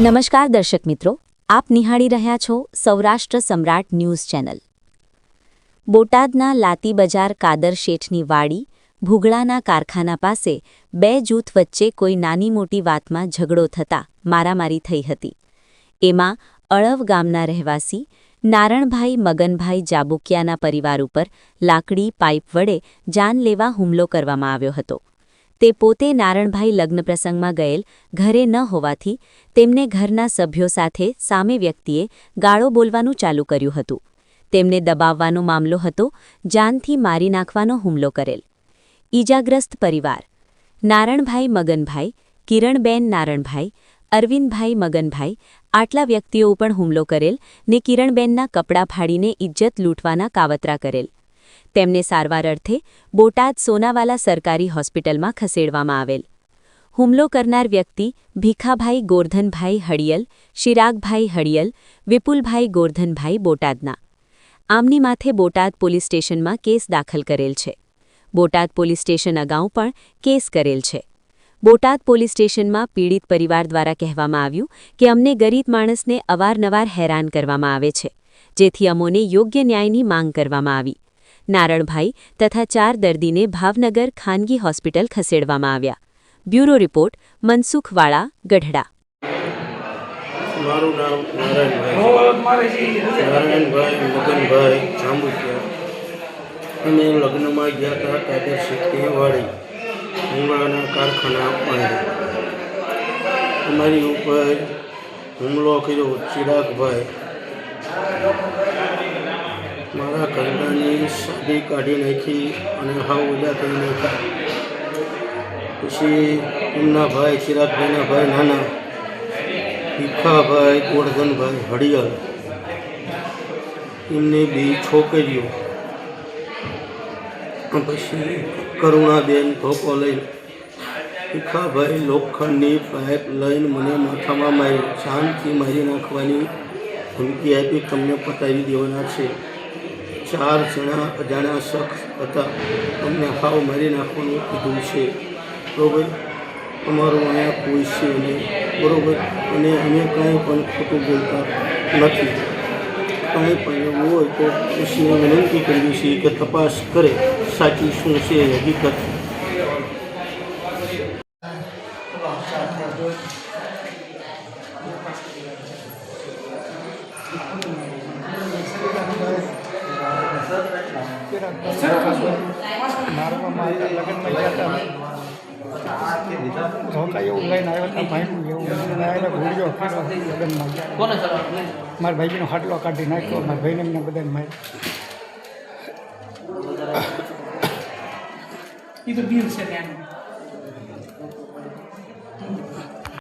નમસ્કાર દર્શક મિત્રો, આપ નિહાળી રહ્યા છો સૌરાષ્ટ્ર સમ્રાટ ન્યૂઝ ચેનલ। બોટાદના લાતી બજાર કાદર શેઠની વાડી ભૂગળાના કારખાના પાસે બે જૂથ વચ્ચે કોઈ નાની મોટી વાતમાં ઝઘડો થતાં મારામારી થઈ હતી। એમાં અળવ ગામના રહેવાસી નારણભાઈ મગનભાઈ જાબુકિયાના પરિવાર ઉપર લાકડી પાઇપ વડે જાનલેવા હુમલો કરવામાં આવ્યો હતો। તે પોતે નારણભાઈ લગ્ન પ્રસંગમાં ગયેલ ઘરે ન હોવાથી તેમને ઘરના સભ્યો સાથે સામે વ્યક્તિએ ગાળો બોલવાનું ચાલુ કર્યું હતું। તેમને દબાવવાનો મામલો હતો, જાનથી મારી નાખવાનો હુમલો કરેલ। ઈજાગ્રસ્ત પરિવાર નારણભાઈ મગનભાઈ, કિરણબેન નારણભાઈ, અરવિંદભાઈ મગનભાઈ આટલા વ્યક્તિઓ ઉપર હુમલો કરેલ ને કિરણબેનના કપડાં ફાડીને ઇજ્જત લૂંટવાના કાવતરા કરેલ। તેમને સારવાર અર્થે બોટાદ સોનાવાલા સરકારી હોસ્પિટલમાં ખસેડવામાં આવેલ। હુમલો કરનાર વ્યક્તિ ભીખાભાઈ ગોરધનભાઈ હડિયલ, શિરાગભાઈ હડિયલ, વિપુલભાઈ ગોરધનભાઈ બોટાદના। આમની માથે બોટાદ પોલીસ સ્ટેશનમાં કેસ દાખલ કરેલ છે। બોટાદ પોલીસ સ્ટેશન અગાઉ પણ કેસ કરેલ છે। બોટાદ પોલીસ સ્ટેશનમાં પીડિત પરિવાર દ્વારા કહેવામાં આવ્યું કે અમને ગરીબ માણસને અવારનવાર હેરાન કરવામાં આવે છે, જેથી અમોને યોગ્ય ન્યાયની માંગ કરવામાં આવી। નારણભાઈ તથા 4 દર્દીને ભાવનગર ખાનગી હોસ્પિટલ ખસેડવામાં આવ્યા। Bureau report Mansukhwala, Gadhada. મારું નામ નારાયણભાઈ મગનભાઈ જાંબુકિયા। અમે લગ્નમાં ગયા હતા કાદર શેઠની વાડી ભૂંગળાના કારખાના પાસે। અમારી ઉપર હુમલો કર્યો ચિરાગભાઈ। મારા ઘરડાની સાડી કાઢી નાખી અને હાવ ઉદા કરી નાખ્યા। પછી એમના ભાઈ ચિરાગભાઈના ભાઈ નાના ભીખાભાઈ ગોરધનભાઈ હડિયલ, એમની 2 છોકરીઓ, પછી કરુણાબેન ધોકો લઈને ભીખાભાઈ લોખંડની પાઇપ લઈને મને માથામાં મારી જાનથી મારી નાખવાની ધમકી આપી, તમને પતાવી દેવાના છે। 4 જણા અજાણ્યા શખ્સ હતા, અમને હાવ મારી નાખવાનું કીધું છે, બરાબર। અમારું અહીંયા કોઈ છે નહીં, બરાબર। અને અમે કાંઈ પણ ખોટું બોલતા નથી। કાંઈ પણ એવું હોય તો પછી વિનંતી કરીએ છીએ કે તપાસ કરે સાચી શું છે હકીકત। એવું લઈને આવ્યો હતા, ભાઈ એવું ઘોડીઓ ફેરવા લગ્નમાં મારા ભાઈનો હાટલો કાઢી નાખ્યો, મારા ભાઈને એમને બધાને માર્યા। એ તો બીર છે ત્યાં